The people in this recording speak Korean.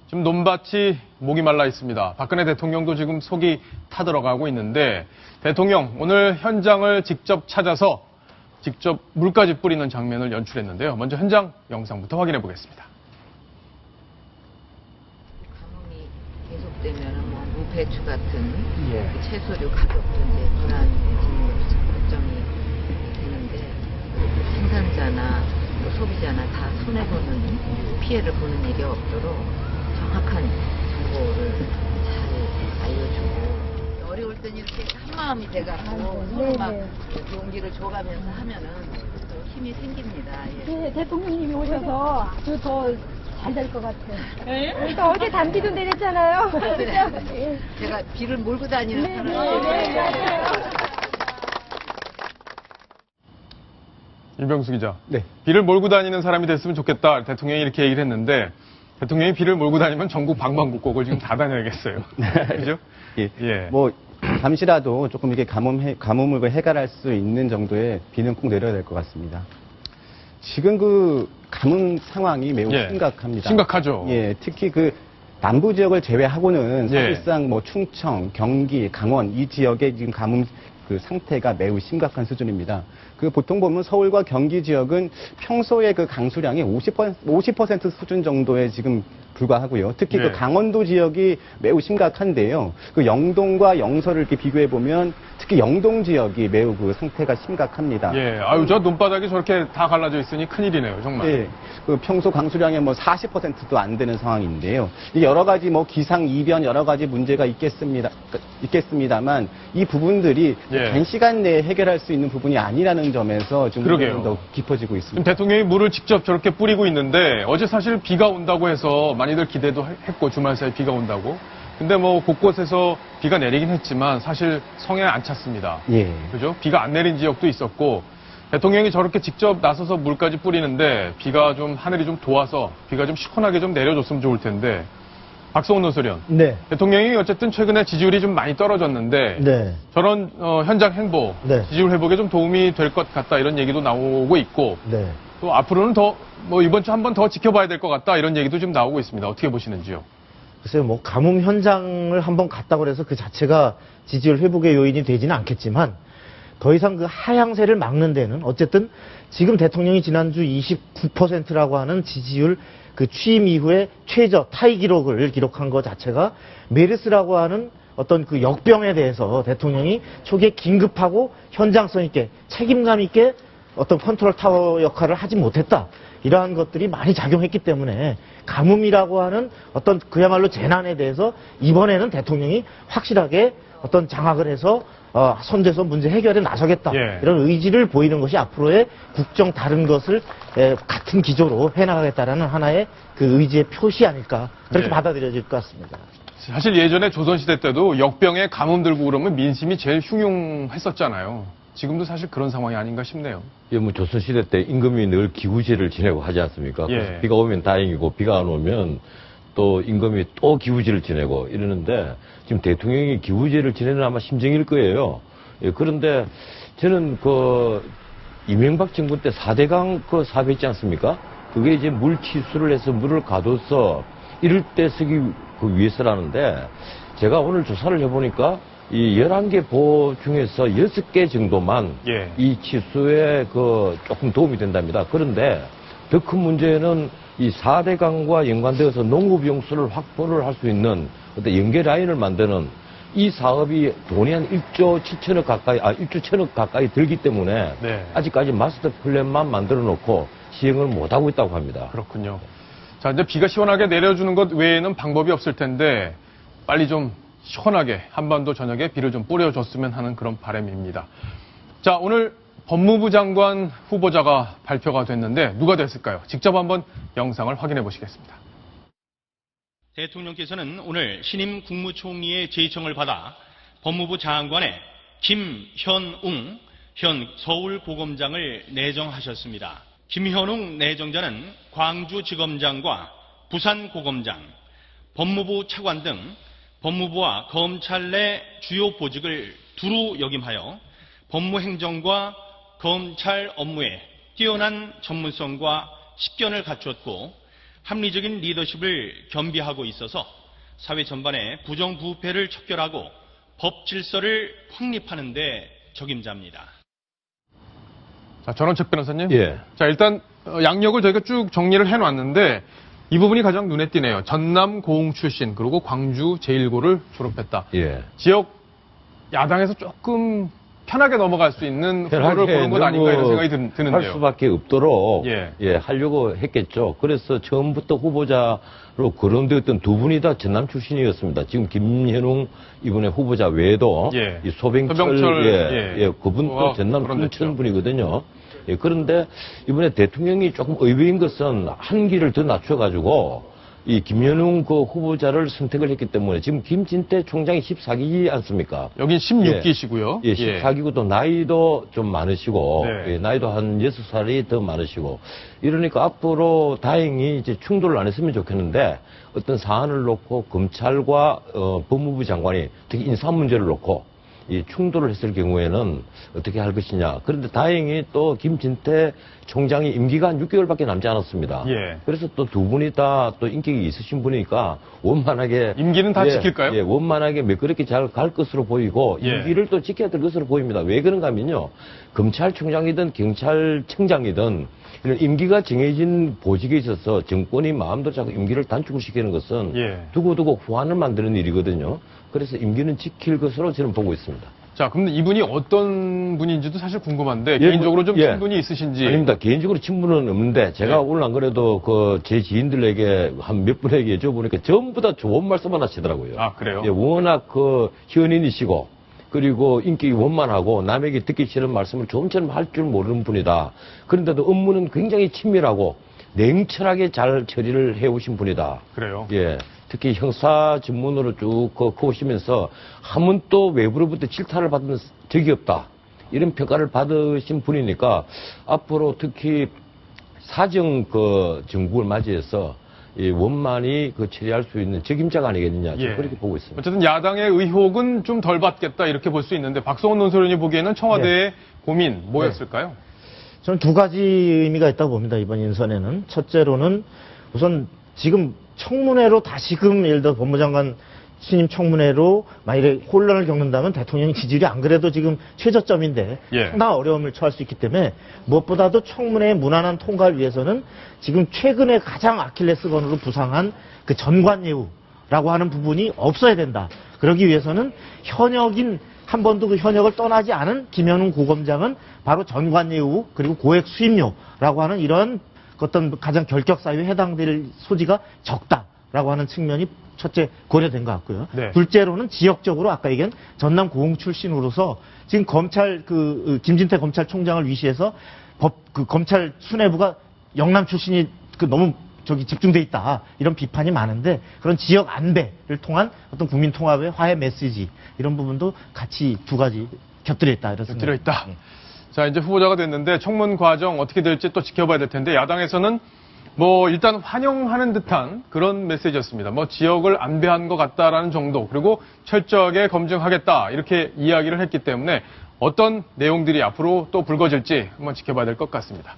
지금 논밭이 목이 말라 있습니다. 박근혜 대통령도 지금 속이 타들어가고 있는데 대통령 오늘 현장을 직접 찾아서 직접 물까지 뿌리는 장면을 연출했는데요. 먼저 현장 영상부터 확인해 보겠습니다. 가뭄이 계속되면 뭐 무배추 같은 그 채소류 가격도 이제 불안해지는 것도 참 걱정이 되는데 생산자나 또 소비자나 다 손해보는 피해를 보는 일이 없도록 정확한 정보를 잘 알려주고 어려울 땐 이렇게 한마음이 돼갖고 서로 막 용기를 줘가면서 하면은 또 힘이 생깁니다. 예. 네, 대통령님이 오셔서 아주 더 잘 될 것 같아요. 그러니까 어제 단비도 내렸잖아요. 네. 제가 비를 몰고 다니는 사람이에요. 이병수 기자. 네. 비를 몰고 다니는 사람이 됐으면 좋겠다. 대통령이 이렇게 얘기를 했는데 대통령이 비를 몰고 다니면 전국 방방곡곡을 지금 다 다녀야겠어요. 그죠? 예. 뭐 잠시라도 조금 이렇게 가뭄을 해결할 수 있는 정도의 비는 꼭 내려야 될 것 같습니다. 지금 그 가뭄 상황이 매우 심각합니다. 심각하죠. 예, 특히 그 남부 지역을 제외하고는 사실상 뭐 충청, 경기, 강원 이 지역의 지금 가뭄 그 상태가 매우 심각한 수준입니다. 그 보통 보면 서울과 경기 지역은 평소에 그 강수량이 50% 수준 정도에 지금 불과하고요. 특히 그 강원도 지역이 매우 심각한데요. 그 영동과 영서를 이렇게 비교해 보면 특히 영동 지역이 매우 그 상태가 심각합니다. 예, 아유 저 논바닥이 저렇게 다 갈라져 있으니 큰일이네요, 정말. 예, 그 평소 강수량의 뭐 40%도 안 되는 상황인데요. 여러 가지 뭐 기상 이변 여러 가지 문제가 있겠습니다만 이 부분들이 단시간 내에 해결할 수 있는 부분이 아니라는 점에서 좀 문제는 더 깊어지고 있습니다. 대통령이 물을 직접 저렇게 뿌리고 있는데 어제 사실 비가 온다고 해서 많이들 기대도 했고 주말 사이 비가 온다고. 근데 뭐 곳곳에서 비가 내리긴 했지만 사실 성에 안 찼습니다. 예. 그죠? 비가 안 내린 지역도 있었고 대통령이 저렇게 직접 나서서 물까지 뿌리는데 비가 좀 하늘이 좀 도와서 비가 좀 시원하게 좀 내려줬으면 좋을 텐데 박성훈 노설위원. 네. 대통령이 어쨌든 최근에 지지율이 좀 많이 떨어졌는데 네. 저런 현장 행보, 지지율 회복에 좀 도움이 될 것 같다 이런 얘기도 나오고 있고 네. 또 앞으로는 더 뭐 이번 주 한 번 더 지켜봐야 될 것 같다 이런 얘기도 좀 나오고 있습니다. 어떻게 보시는지요? 글쎄요, 뭐 가뭄 현장을 한번 갔다고 해서 그 자체가 지지율 회복의 요인이 되지는 않겠지만 더 이상 그 하향세를 막는 데는 어쨌든 지금 대통령이 지난주 29%라고 하는 지지율 그 취임 이후에 최저 타이 기록을 기록한 것 자체가 메르스라고 하는 어떤 그 역병에 대해서 대통령이 초기에 긴급하고 현장성 있게 책임감 있게 어떤 컨트롤 타워 역할을 하지 못했다. 이러한 것들이 많이 작용했기 때문에 가뭄이라고 하는 어떤 그야말로 재난에 대해서 이번에는 대통령이 확실하게 어떤 장악을 해서 선제서 문제 해결에 나서겠다. 이런 의지를 보이는 것이 앞으로의 국정 다른 것을 같은 기조로 해나가겠다라는 하나의 그 의지의 표시 아닐까 그렇게 받아들여질 것 같습니다. 사실 예전에 조선시대 때도 역병에 가뭄 들고 그러면 민심이 제일 흉흉했었잖아요. 지금도 사실 그런 상황이 아닌가 싶네요. 예, 뭐 조선시대 때 임금이 늘 기우제를 지내고 하지 않습니까? 그래서 비가 오면 다행이고 비가 안 오면 또 임금이 또 기우제를 지내고 이러는데 지금 대통령이 기우제를 지내는 아마 심정일 거예요. 예, 그런데 저는 그 이명박 정부 때 4대강 그 사업했지 않습니까? 그게 이제 물 치수를 해서 물을 가둬서 이럴 때 쓰기 위해서라는데 제가 오늘 조사를 해보니까 이 11개 보호 중에서 6개 정도만 이 치수에 그 조금 도움이 된답니다. 그런데 더 큰 문제는 이 4대강과 연관되어서 농업용수를 확보를 할 수 있는 어떤 연계 라인을 만드는 이 사업이 돈이 한 1조 7천억 가까이, 1조 1천억 가까이 들기 때문에 아직까지 마스터 플랜만 만들어 놓고 시행을 못하고 있다고 합니다. 그렇군요. 자, 이제 비가 시원하게 내려주는 것 외에는 방법이 없을 텐데 빨리 좀 시원하게 한반도 전역에 비를 좀 뿌려줬으면 하는 그런 바람입니다. 자, 오늘 법무부 장관 후보자가 발표가 됐는데 누가 됐을까요? 직접 한번 영상을 확인해 보시겠습니다. 대통령께서는 오늘 신임 국무총리의 제청을 받아 법무부 장관에 김현웅 현 서울고검장을 내정하셨습니다. 김현웅 내정자는 광주지검장과 부산고검장, 법무부 차관 등 법무부와 검찰 내 주요 보직을 두루 역임하여 법무행정과 검찰 업무에 뛰어난 전문성과 식견을 갖추었고 합리적인 리더십을 겸비하고 있어서 사회 전반의 부정부패를 척결하고 법 질서를 확립하는 데 적임자입니다. 자, 전원책 변호사님. 예. 자, 일단 양력을 저희가 쭉 정리를 해놨는데 이 부분이 가장 눈에 띄네요. 전남 고흥 출신 그리고 광주 제1고를 졸업했다. 예. 지역 야당에서 조금 편하게 넘어갈 수 있는 후보를 보는 것 아닌가 이런 생각이 드는데요. 할 수밖에 없도록 예. 하려고 했겠죠. 그래서 처음부터 후보자로 거론되었던 두 분이 다 전남 출신이었습니다. 지금 김현웅 이번에 후보자 외에도 예. 이 소병철 그분도 전남 춘천 분이거든요. 예, 그런데 이번에 대통령이 조금 의외인 것은 한 기를 더 낮춰가지고 이 김현웅 그 후보자를 선택을 했기 때문에 지금 김진태 총장이 14기지 않습니까? 여긴 16기시고요. 예, 14기고 또 나이도 좀 많으시고, 네. 예, 나이도 한 6살이 더 많으시고, 이러니까 앞으로 다행히 이제 충돌을 안 했으면 좋겠는데, 어떤 사안을 놓고 검찰과 법무부 장관이 특히 인사 문제를 놓고 이 충돌을 했을 경우에는 어떻게 할 것이냐. 그런데 다행히 또 김진태 총장이 임기가 한 6개월밖에 남지 않았습니다. 예. 그래서 또 두 분이 다 또 인격이 있으신 분이니까 원만하게. 임기는 다 지킬까요? 예, 원만하게 매끄럽게 잘 갈 것으로 보이고 예. 임기를 또 지켜야 될 것으로 보입니다. 왜 그런가 하면요. 검찰총장이든 경찰청장이든 이런 임기가 정해진 보직에 있어서 정권이 마음대로 자꾸 임기를 단축을 시키는 것은 예. 두고두고 후환을 만드는 일이거든요. 그래서 임기는 지킬 것으로 저는 보고 있습니다. 자, 그럼 이분이 어떤 분인지도 사실 궁금한데 예, 개인적으로 좀 예. 친분이 있으신지. 아닙니다. 개인적으로 친분은 없는데 제가 예. 오늘 안 그래도 그 제 지인들에게 한 몇 분에게 여쭤보니까 전부 다 좋은 말씀만 하시더라고요. 아, 그래요? 예, 워낙 그 현인이시고 그리고 인격이 원만하고 남에게 듣기 싫은 말씀을 좀처럼 할 줄 모르는 분이다. 그런데도 업무는 굉장히 친밀하고 냉철하게 잘 처리를 해오신 분이다. 그래요? 예. 특히 형사 전문으로 쭉 커오시면서 한 번도 외부로부터 질타를 받은 적이 없다. 이런 평가를 받으신 분이니까 앞으로 특히 사정 그 정국을 맞이해서 이 원만히 그 처리할 수 있는 적임자가 아니겠느냐. 저는 예. 그렇게 보고 있습니다. 어쨌든 야당의 의혹은 좀 덜 받겠다 이렇게 볼 수 있는데 박성원 논설위원이 보기에는 청와대의 고민 뭐였을까요? 저는 두 가지 의미가 있다고 봅니다. 이번 인선에는. 첫째로는 우선 지금 청문회로 다시금 예를 들어 법무장관 신임 청문회로 만일에 혼란을 겪는다면 대통령의 지지율이 안 그래도 지금 최저점인데 예. 상당한 어려움을 처할 수 있기 때문에 무엇보다도 청문회의 무난한 통과를 위해서는 지금 최근에 가장 아킬레스건으로 부상한 그 전관예우라고 하는 부분이 없어야 된다. 그러기 위해서는 현역인 한 번도 그 현역을 떠나지 않은 김현웅 고검장은 바로 전관예우 그리고 고액 수임료라고 하는 이런 어떤 가장 결격 사유에 해당될 소지가 적다라고 하는 측면이 첫째 고려된 것 같고요. 네. 둘째로는 지역적으로 아까 얘기한 전남 고흥 출신으로서 지금 검찰 김진태 검찰총장을 위시해서 검찰 수뇌부가 영남 출신이 너무 집중돼 있다 이런 비판이 많은데 그런 지역 안배를 통한 어떤 국민 통합의 화해 메시지 이런 부분도 같이 두 가지 곁들여 있다 이런 곁들여 있다. 예. 자, 이제 후보자가 됐는데 청문 과정 어떻게 될지 또 지켜봐야 될 텐데 야당에서는 일단 환영하는 듯한 그런 메시지였습니다. 지역을 안배한 것 같다라는 정도, 그리고 철저하게 검증하겠다 이렇게 이야기를 했기 때문에 어떤 내용들이 앞으로 또 불거질지 한번 지켜봐야 될 것 같습니다.